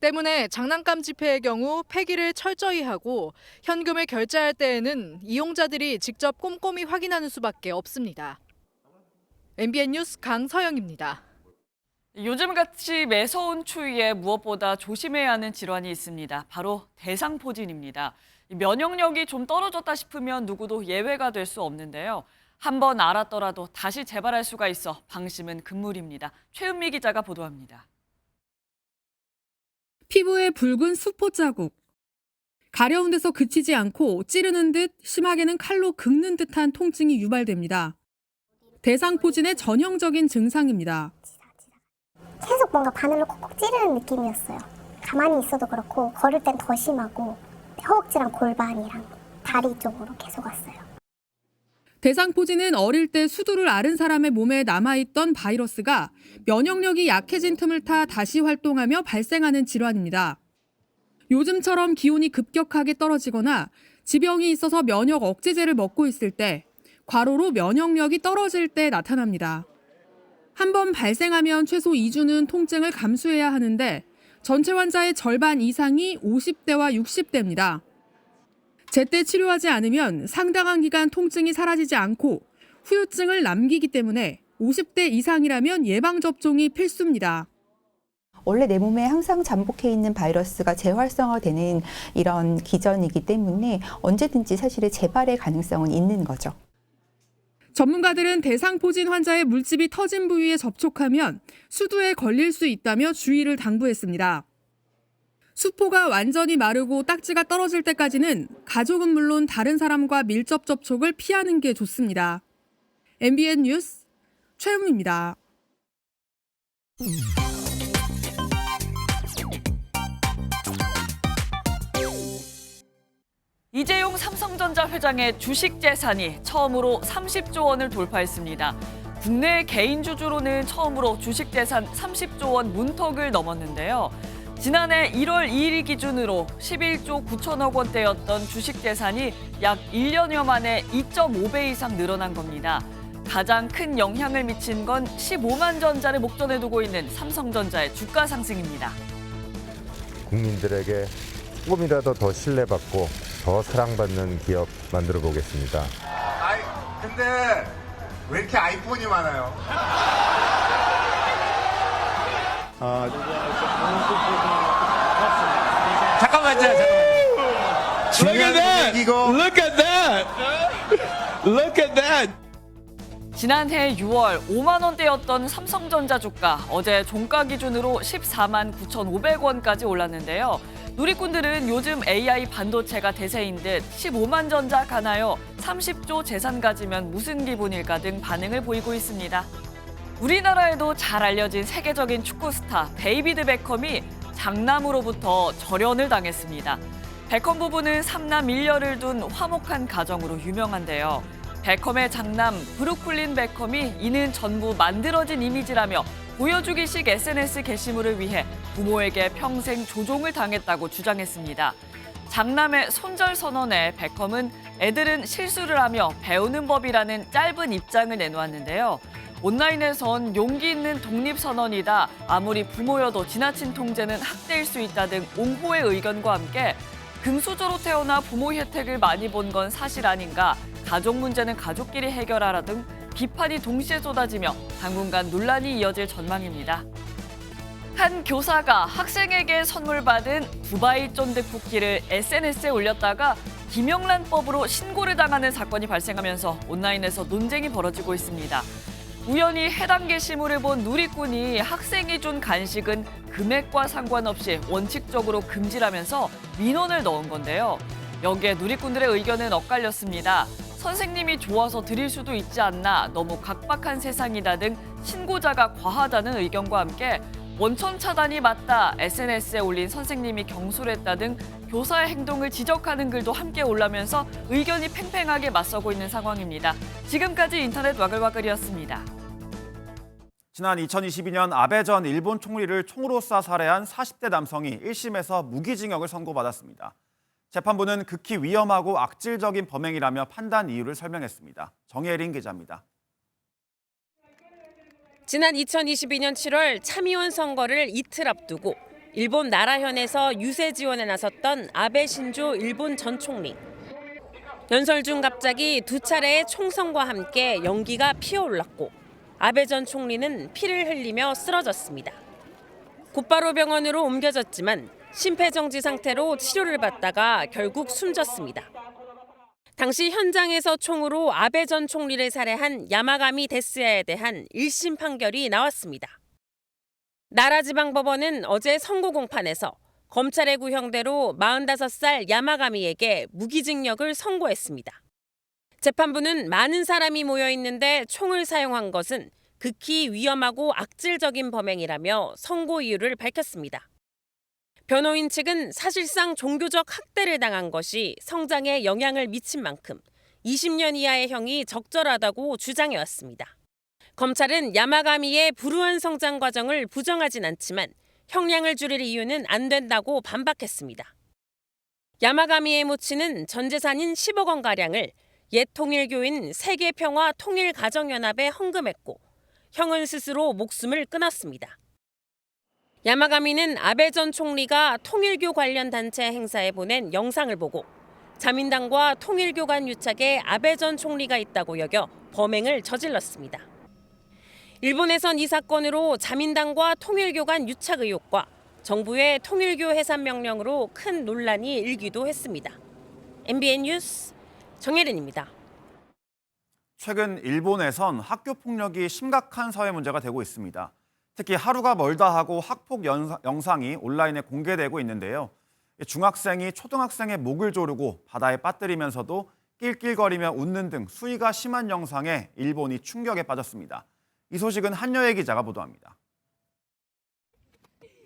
때문에 장난감 지폐의 경우 폐기를 철저히 하고 현금을 결제할 때에는 이용자들이 직접 꼼꼼히 확인하는 수밖에 없습니다. MBN 뉴스 강서영입니다. 요즘같이 매서운 추위에 무엇보다 조심해야 하는 질환이 있습니다. 바로 대상포진입니다. 면역력이 좀 떨어졌다 싶으면 누구도 예외가 될 수 없는데요. 한번 앓았더라도 다시 재발할 수가 있어 방심은 금물입니다. 최은미 기자가 보도합니다. 피부에 붉은 수포 자국. 가려운 데서 그치지 않고 찌르는 듯 심하게는 칼로 긁는 듯한 통증이 유발됩니다. 대상포진의 전형적인 증상입니다. 계속 뭔가 바늘로 콕콕 찌르는 느낌이었어요. 가만히 있어도 그렇고 걸을 땐 더 심하고 허벅지랑 골반이랑 다리 쪽으로 계속 왔어요. 대상포진은 어릴 때 수두를 앓은 사람의 몸에 남아있던 바이러스가 면역력이 약해진 틈을 타 다시 활동하며 발생하는 질환입니다. 요즘처럼 기온이 급격하게 떨어지거나 지병이 있어서 면역 억제제를 먹고 있을 때, 과로로 면역력이 떨어질 때 나타납니다. 한 번 발생하면 최소 2주는 통증을 감수해야 하는데 전체 환자의 절반 이상이 50대와 60대입니다. 제때 치료하지 않으면 상당한 기간 통증이 사라지지 않고 후유증을 남기기 때문에 50대 이상이라면 예방접종이 필수입니다. 원래 내 몸에 항상 잠복해 있는 바이러스가 재활성화되는 이런 기전이기 때문에 언제든지 사실은 재발의 가능성은 있는 거죠. 전문가들은 대상포진 환자의 물집이 터진 부위에 접촉하면 수두에 걸릴 수 있다며 주의를 당부했습니다. 수포가 완전히 마르고 딱지가 떨어질 때까지는 가족은 물론 다른 사람과 밀접 접촉을 피하는 게 좋습니다. MBN 뉴스 최은우입니다. 이재용 삼성전자 회장의 주식 재산이 처음으로 30조 원을 돌파했습니다. 국내 개인 주주로는 처음으로 주식 재산 30조 원 문턱을 넘었는데요. 지난해 1월 2일 기준으로 11조 9천억 원대였던 주식 재산이 약 1년여 만에 2.5배 이상 늘어난 겁니다. 가장 큰 영향을 미친 건 15만 전자를 목전에 두고 있는 삼성전자의 주가 상승입니다. 국민들에게 조금이라도 더 신뢰받고 더 사랑받는 기업 만들어 보겠습니다. 근데 왜 이렇게 아이폰이 많아요? 잠깐만요. 중요한 얘기고. Look at that. Look at that. 지난해 6월 5만 원대였던 삼성전자 주가 어제 종가 기준으로 14만 9,500원까지 올랐는데요. 누리꾼들은 요즘 AI 반도체가 대세인 듯 15만 전자 가나요? 30조 재산 가지면 무슨 기분일까 등 반응을 보이고 있습니다. 우리나라에도 잘 알려진 세계적인 축구 스타 데이비드 베컴이 장남으로부터 절연을 당했습니다. 베컴 부부는 3남 1녀를 둔 화목한 가정으로 유명한데요. 베컴의 장남 브루클린 베컴이 이는 전부 만들어진 이미지라며 보여주기식 SNS 게시물을 위해 부모에게 평생 조종을 당했다고 주장했습니다. 장남의 손절 선언에 베컴은 애들은 실수를 하며 배우는 법이라는 짧은 입장을 내놓았는데요. 온라인에선 용기 있는 독립선언이다, 아무리 부모여도 지나친 통제는 학대일 수 있다 등 옹호의 의견과 함께 금수저로 태어나 부모 혜택을 많이 본 건 사실 아닌가, 가족 문제는 가족끼리 해결하라 등 비판이 동시에 쏟아지며 당분간 논란이 이어질 전망입니다. 한 교사가 학생에게 선물 받은 두바이 쫀득 쿠키를 SNS에 올렸다가 김영란법으로 신고를 당하는 사건이 발생하면서 온라인에서 논쟁이 벌어지고 있습니다. 우연히 해당 게시물을 본 누리꾼이 학생이 준 간식은 금액과 상관없이 원칙적으로 금지라면서 민원을 넣은 건데요. 여기에 누리꾼들의 의견은 엇갈렸습니다. 선생님이 좋아서 드릴 수도 있지 않나, 너무 각박한 세상이다 등 신고자가 과하다는 의견과 함께 원천 차단이 맞다, SNS에 올린 선생님이 경솔했다 등 교사의 행동을 지적하는 글도 함께 올라면서 의견이 팽팽하게 맞서고 있는 상황입니다. 지금까지 인터넷 와글와글이었습니다. 지난 2022년 아베 전 일본 총리를 총으로 쏴 살해한 40대 남성이 1심에서 무기징역을 선고받았습니다. 재판부는 극히 위험하고 악질적인 범행이라며 판단 이유를 설명했습니다. 정예린 기자입니다. 지난 2022년 7월 참의원 선거를 이틀 앞두고 일본 나라현에서 유세 지원에 나섰던 아베 신조 일본 전 총리. 연설 중 갑자기 두 차례의 총성과 함께 연기가 피어올랐고 아베 전 총리는 피를 흘리며 쓰러졌습니다. 곧바로 병원으로 옮겨졌지만 심폐정지 상태로 치료를 받다가 결국 숨졌습니다. 당시 현장에서 총으로 아베 전 총리를 살해한 야마가미 데스야에 대한 1심 판결이 나왔습니다. 나라지방법원은 어제 선고 공판에서 검찰의 구형대로 45살 야마가미에게 무기징역을 선고했습니다. 재판부는 많은 사람이 모여 있는데 총을 사용한 것은 극히 위험하고 악질적인 범행이라며 선고 이유를 밝혔습니다. 변호인 측은 사실상 종교적 학대를 당한 것이 성장에 영향을 미친 만큼 20년 이하의 형이 적절하다고 주장해왔습니다. 검찰은 야마가미의 불우한 성장 과정을 부정하진 않지만 형량을 줄일 이유는 안 된다고 반박했습니다. 야마가미의 모치는 전 재산인 10억 원가량을 옛 통일교인 세계평화통일가정연합에 헌금했고 형은 스스로 목숨을 끊었습니다. 야마가미는 아베 전 총리가 통일교 관련 단체 행사에 보낸 영상을 보고 자민당과 통일교 간 유착에 아베 전 총리가 있다고 여겨 범행을 저질렀습니다. 일본에선 이 사건으로 자민당과 통일교 간 유착 의혹과 정부의 통일교 해산 명령으로 큰 논란이 일기도 했습니다. MBN 뉴스 정혜린입니다. 최근 일본에선 학교 폭력이 심각한 사회 문제가 되고 있습니다. 특히 하루가 멀다 하고 학폭 영상이 온라인에 공개되고 있는데요. 중학생이 초등학생의 목을 조르고 바다에 빠뜨리면서도 낄낄거리며 웃는 등 수위가 심한 영상에 일본이 충격에 빠졌습니다. 이 소식은 한여애 기자가 보도합니다.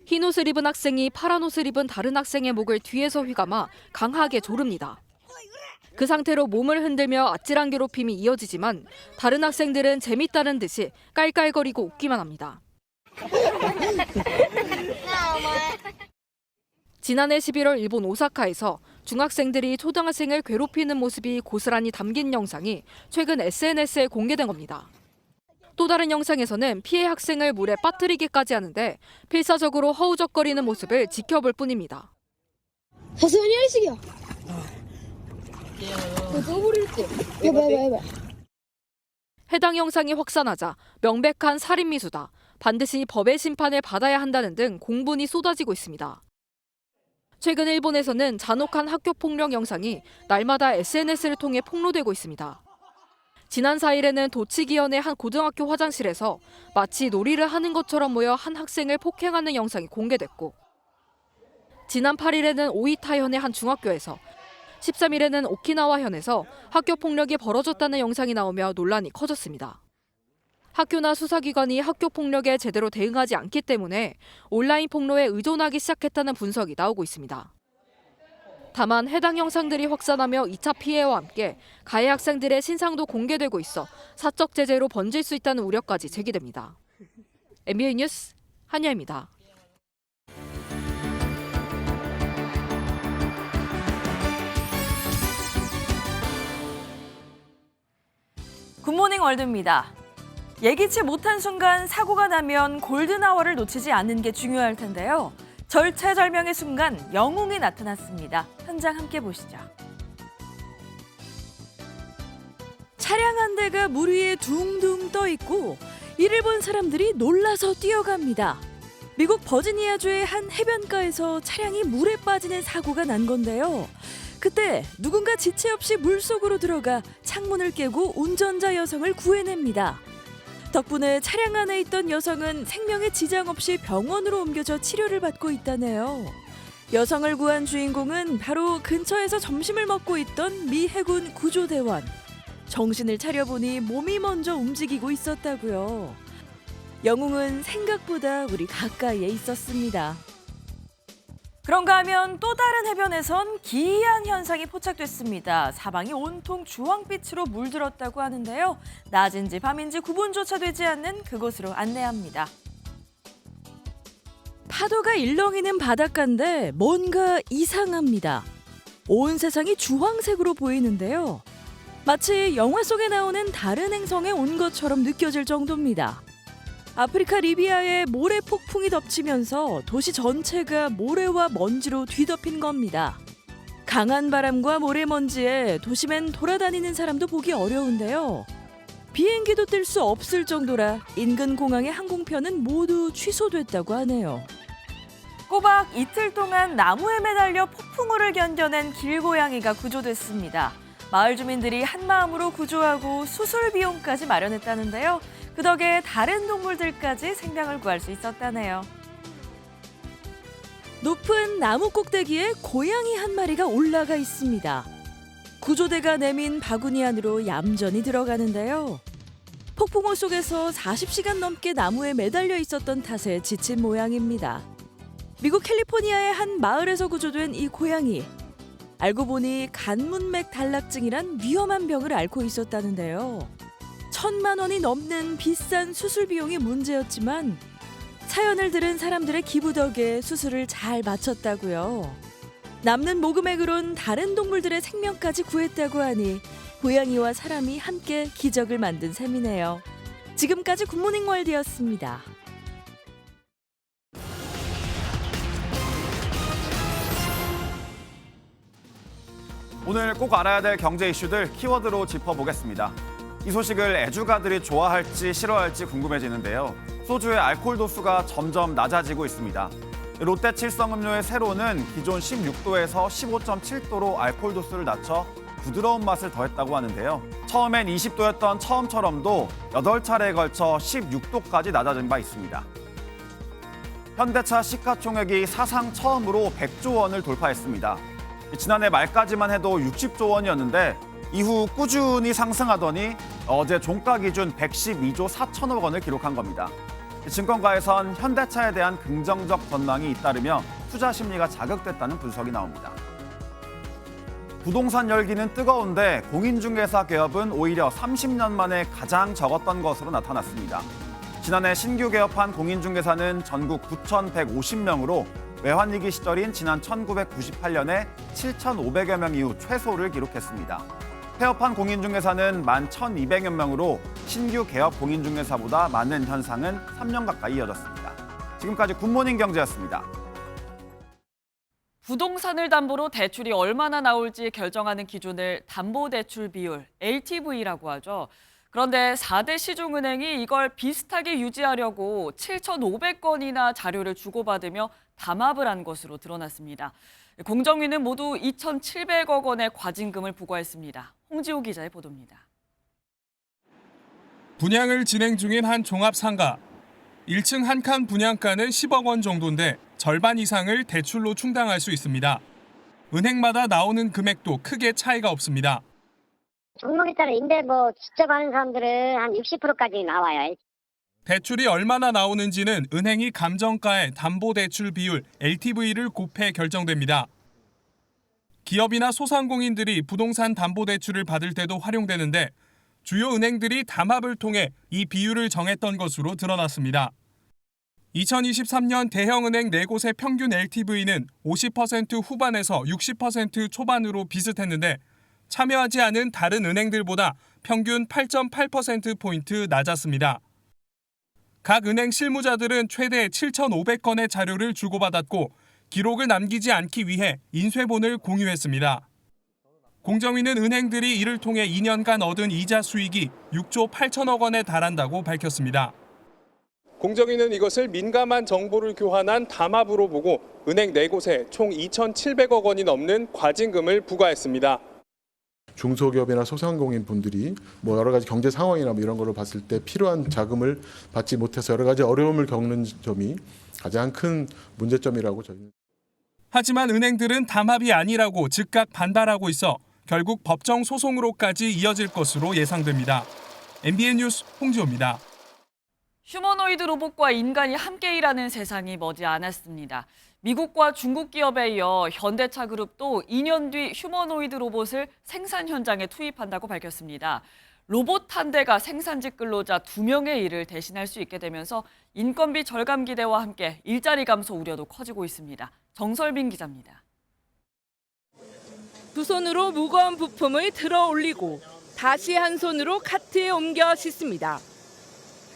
흰 옷을 입은 학생이 파란 옷을 입은 다른 학생의 목을 뒤에서 휘감아 강하게 조릅니다. 그 상태로 몸을 흔들며 아찔한 괴롭힘이 이어지지만 다른 학생들은 재밌다는 듯이 깔깔거리고 웃기만 합니다. 지난해 11월 일본 오사카에서 중학생들이 초등학생을 괴롭히는 모습이 고스란히 담긴 영상이 최근 SNS에 공개된 겁니다. 또 다른 영상에서는 피해 학생을 물에 빠뜨리기까지 하는데 필사적으로 허우적거리는 모습을 지켜볼 뿐입니다. 해당 영상이 확산하자 명백한 살인미수다, 반드시 법의 심판을 받아야 한다는 등 공분이 쏟아지고 있습니다. 최근 일본에서는 잔혹한 학교폭력 영상이 날마다 SNS를 통해 폭로되고 있습니다. 지난 4일에는 도치기현의 한 고등학교 화장실에서 마치 놀이를 하는 것처럼 모여 한 학생을 폭행하는 영상이 공개됐고, 지난 8일에는 오이타현의 한 중학교에서, 13일에는 오키나와현에서 학교 폭력이 벌어졌다는 영상이 나오며 논란이 커졌습니다. 학교나 수사기관이 학교 폭력에 제대로 대응하지 않기 때문에 온라인 폭로에 의존하기 시작했다는 분석이 나오고 있습니다. 다만 해당 영상들이 확산하며 2차 피해와 함께 가해 학생들의 신상도 공개되고 있어 사적 제재로 번질 수 있다는 우려까지 제기됩니다. MBN 뉴스 한여입니다. 굿모닝 월드입니다. 예기치 못한 순간 사고가 나면 골든아워를 놓치지 않는 게 중요할 텐데요. 절체절명의 순간 영웅이 나타났습니다. 현장 함께 보시죠. 차량 한 대가 물 위에 둥둥 떠 있고 이를 본 사람들이 놀라서 뛰어갑니다. 미국 버지니아주의 한 해변가에서 차량이 물에 빠지는 사고가 난 건데요. 그때 누군가 지체 없이 물속으로 들어가 창문을 깨고 운전자 여성을 구해냅니다. 덕분에 차량 안에 있던 여성은 생명에 지장 없이 병원으로 옮겨져 치료를 받고 있다네요. 여성을 구한 주인공은 바로 근처에서 점심을 먹고 있던 미 해군 구조대원. 정신을 차려보니 몸이 먼저 움직이고 있었다고요. 영웅은 생각보다 우리 가까이에 있었습니다. 그런가 하면 또 다른 해변에선 기이한 현상이 포착됐습니다. 사방이 온통 주황빛으로 물들었다고 하는데요. 낮인지 밤인지 구분조차 되지 않는 그곳으로 안내합니다. 파도가 일렁이는 바닷가인데 뭔가 이상합니다. 온 세상이 주황색으로 보이는데요. 마치 영화 속에 나오는 다른 행성에 온 것처럼 느껴질 정도입니다. 아프리카 리비아에 모래 폭풍이 덮치면서 도시 전체가 모래와 먼지로 뒤덮인 겁니다. 강한 바람과 모래먼지에 도심엔 돌아다니는 사람도 보기 어려운데요. 비행기도 뜰 수 없을 정도라 인근 공항의 항공편은 모두 취소됐다고 하네요. 꼬박 이틀 동안 나무에 매달려 폭풍우를 견뎌낸 길고양이가 구조됐습니다. 마을 주민들이 한마음으로 구조하고 수술 비용까지 마련했다는데요. 그 덕에 다른 동물들까지 생명을 구할 수 있었다네요. 높은 나무 꼭대기에 고양이 한 마리가 올라가 있습니다. 구조대가 내민 바구니 안으로 얌전히 들어가는데요. 폭풍우 속에서 40시간 넘게 나무에 매달려 있었던 탓에 지친 모양입니다. 미국 캘리포니아의 한 마을에서 구조된 이 고양이. 알고 보니 간문맥 단락증이란 위험한 병을 앓고 있었다는데요. 1,000만 원이 넘는 비싼 수술 비용이 문제였지만 사연을 들은 사람들의 기부 덕에 수술을 잘 마쳤다고요. 남는 모금액으론 다른 동물들의 생명까지 구했다고 하니 고양이와 사람이 함께 기적을 만든 셈이네요. 지금까지 굿모닝 월드였습니다. 오늘 꼭 알아야 될 경제 이슈들 키워드로 짚어보겠습니다. 이 소식을 애주가들이 좋아할지 싫어할지 궁금해지는데요. 소주의 알코올 도수가 점점 낮아지고 있습니다. 롯데 칠성음료의 세로는 기존 16도에서 15.7도로 알코올 도수를 낮춰 부드러운 맛을 더했다고 하는데요. 처음엔 20도였던 처음처럼도 8차례에 걸쳐 16도까지 낮아진 바 있습니다. 현대차 시가총액이 사상 처음으로 100조 원을 돌파했습니다. 지난해 말까지만 해도 60조 원이었는데 이후 꾸준히 상승하더니 어제 종가 기준 112조 4천억 원을 기록한 겁니다. 증권가에선 현대차에 대한 긍정적 전망이 잇따르며 투자 심리가 자극됐다는 분석이 나옵니다. 부동산 열기는 뜨거운데 공인중개사 개업은 오히려 30년 만에 가장 적었던 것으로 나타났습니다. 지난해 신규 개업한 공인중개사는 전국 9,150명으로 외환위기 시절인 지난 1998년에 7,500여 명 이후 최소를 기록했습니다. 폐업한 공인중개사는 11,200여 명으로 신규 개업 공인중개사보다 많은 현상은 3년 가까이 이어졌습니다. 지금까지 굿모닝 경제였습니다. 부동산을 담보로 대출이 얼마나 나올지 결정하는 기준을 담보대출 비율, LTV라고 하죠. 그런데 4대 시중은행이 이걸 비슷하게 유지하려고 7,500건이나 자료를 주고받으며 담합을 한 것으로 드러났습니다. 공정위는 모두 2,700억 원의 과징금을 부과했습니다. 홍지호 기자의 보도입니다. 분양을 진행 중인 한 종합상가. 1층 한 칸 분양가는 10억 원 정도인데 절반 이상을 대출로 충당할 수 있습니다. 은행마다 나오는 금액도 크게 차이가 없습니다. 종목에 따라 임대 직접 하는 사람들은 한 60%까지 나와요. 대출이 얼마나 나오는지는 은행이 감정가의 담보대출 비율 LTV를 곱해 결정됩니다. 기업이나 소상공인들이 부동산 담보대출을 받을 때도 활용되는데 주요 은행들이 담합을 통해 이 비율을 정했던 것으로 드러났습니다. 2023년 대형은행 4곳의 평균 LTV는 50% 후반에서 60% 초반으로 비슷했는데 참여하지 않은 다른 은행들보다 평균 8.8%포인트 낮았습니다. 각 은행 실무자들은 최대 7,500건의 자료를 주고받았고 기록을 남기지 않기 위해 인쇄본을 공유했습니다. 공정위는 은행들이 이를 통해 2년간 얻은 이자 수익이 6조 8천억 원에 달한다고 밝혔습니다. 공정위는 이것을 민감한 정보를 교환한 담합으로 보고 은행 4곳에 총 2,700억 원이 넘는 과징금을 부과했습니다. 중소기업이나 소상공인 분들이 여러 가지 경제 상황이나 이런 거를 봤을 때 필요한 자금을 받지 못해서 여러 가지 어려움을 겪는 점이 가장 큰 문제점이라고 저희는. 하지만 은행들은 담합이 아니라고 즉각 반발하고 있어 결국 법정 소송으로까지 이어질 것으로 예상됩니다. MBN 뉴스 홍지호입니다. 휴머노이드 로봇과 인간이 함께 일하는 세상이 머지않았습니다. 미국과 중국 기업에 이어 현대차 그룹도 2년 뒤 휴머노이드 로봇을 생산 현장에 투입한다고 밝혔습니다. 로봇 한 대가 생산직 근로자 2명의 일을 대신할 수 있게 되면서 인건비 절감 기대와 함께 일자리 감소 우려도 커지고 있습니다. 정설빈 기자입니다. 두 손으로 무거운 부품을 들어 올리고 다시 한 손으로 카트에 옮겨 싣습니다.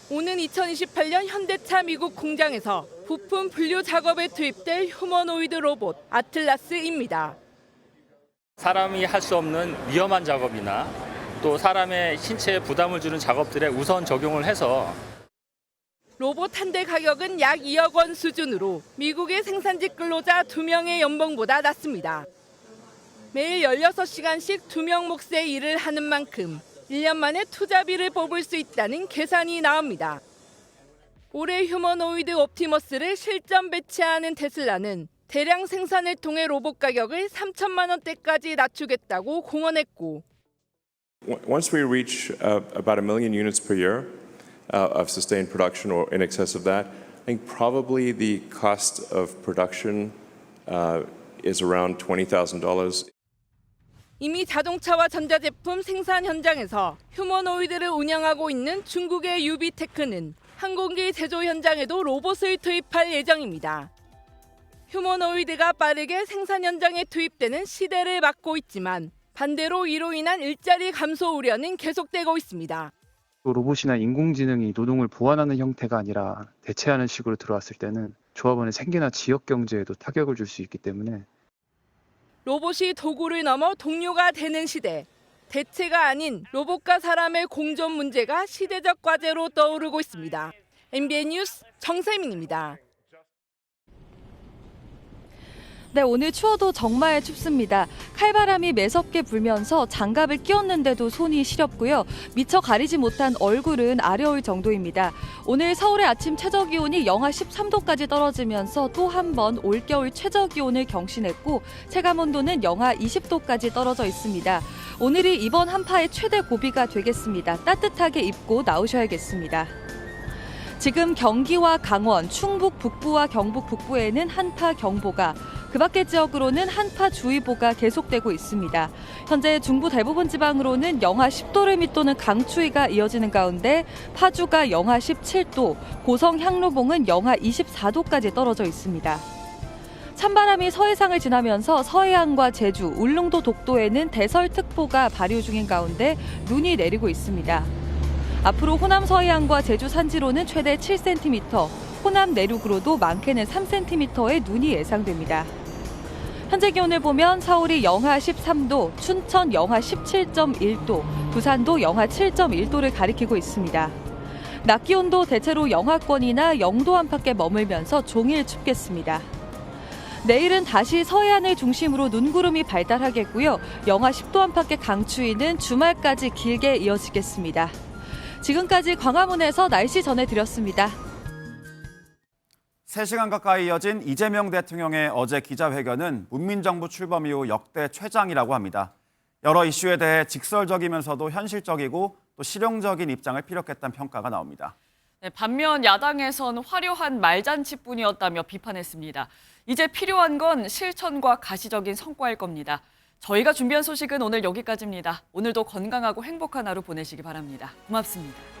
오는 2028년 현대차 미국 공장에서 부품 분류 작업에 투입될 휴머노이드 로봇 아틀라스입니다. 사람이 할 수 없는 위험한 작업이나 또 사람의 신체에 부담을 주는 작업들에 우선 적용을 해서 로봇 한 대 가격은 약 2억 원 수준으로 미국의 생산직 근로자 2명의 연봉보다 낮습니다. 매일 16시간씩 2명 몫의 일을 하는 만큼 1년 만에 투자비를 뽑을 수 있다는 계산이 나옵니다. 올해 휴머노이드 옵티머스를 실전 배치하는 테슬라는 대량 생산을 통해 로봇 가격을 3천만 원대까지 낮추겠다고 공언했고 Once we reach about 1 million units per year of sustained production or in excess of that, I think probably the cost of production is around $20,000. 이미 자동차와 전자제품 생산 현장에서 휴머노이드를 운영하고 있는 중국의 유비테크는 항공기 제조 현장에도 로봇을 투입할 예정입니다. 휴머노이드가 빠르게 생산 현장에 투입되는 시대를 맞고 있지만 반대로 이로 인한 일자리 감소 우려는 계속되고 있습니다. 로봇이나 인공지능이 노동을 보완하는 형태가 아니라 대체하는 식으로 들어왔을 때는 조합원의 생계나 지역 경제에도 타격을 줄 수 있기 때문에 로봇이 도구를 넘어 동료가 되는 시대. 대체가 아닌 로봇과 사람의 공존 문제가 시대적 과제로 떠오르고 있습니다. MBN 뉴스 정세민입니다. 네, 오늘 추워도 정말 춥습니다. 칼바람이 매섭게 불면서 장갑을 끼웠는데도 손이 시렵고요. 미처 가리지 못한 얼굴은 아려울 정도입니다. 오늘 서울의 아침 최저기온이 영하 13도까지 떨어지면서 또 한 번 올겨울 최저기온을 경신했고 체감온도는 영하 20도까지 떨어져 있습니다. 오늘이 이번 한파의 최대 고비가 되겠습니다. 따뜻하게 입고 나오셔야겠습니다. 지금 경기와 강원, 충북 북부와 경북 북부에는 한파 경보가, 그 밖의 지역으로는 한파주의보가 계속되고 있습니다. 현재 중부 대부분 지방으로는 영하 10도를 밑도는 강추위가 이어지는 가운데 파주가 영하 17도, 고성 향로봉은 영하 24도까지 떨어져 있습니다. 찬바람이 서해상을 지나면서 서해안과 제주, 울릉도 독도에는 대설특보가 발효 중인 가운데 눈이 내리고 있습니다. 앞으로 호남 서해안과 제주 산지로는 최대 7cm, 호남 내륙으로도 많게는 3cm의 눈이 예상됩니다. 현재 기온을 보면 서울이 영하 13도, 춘천 영하 17.1도, 부산도 영하 7.1도를 가리키고 있습니다. 낮 기온도 대체로 영하권이나 영도 안팎에 머물면서 종일 춥겠습니다. 내일은 다시 서해안을 중심으로 눈구름이 발달하겠고요. 영하 10도 안팎의 강추위는 주말까지 길게 이어지겠습니다. 지금까지 광화문에서 날씨 전해드렸습니다. 3시간 가까이 이어진 이재명 대통령의 어제 기자회견은 문민정부 출범 이후 역대 최장이라고 합니다. 여러 이슈에 대해 직설적이면서도 현실적이고 또 실용적인 입장을 피력했다는 평가가 나옵니다. 네, 반면 야당에선 화려한 말잔치뿐이었다며 비판했습니다. 이제 필요한 건 실천과 가시적인 성과일 겁니다. 저희가 준비한 소식은 오늘 여기까지입니다. 오늘도 건강하고 행복한 하루 보내시기 바랍니다. 고맙습니다.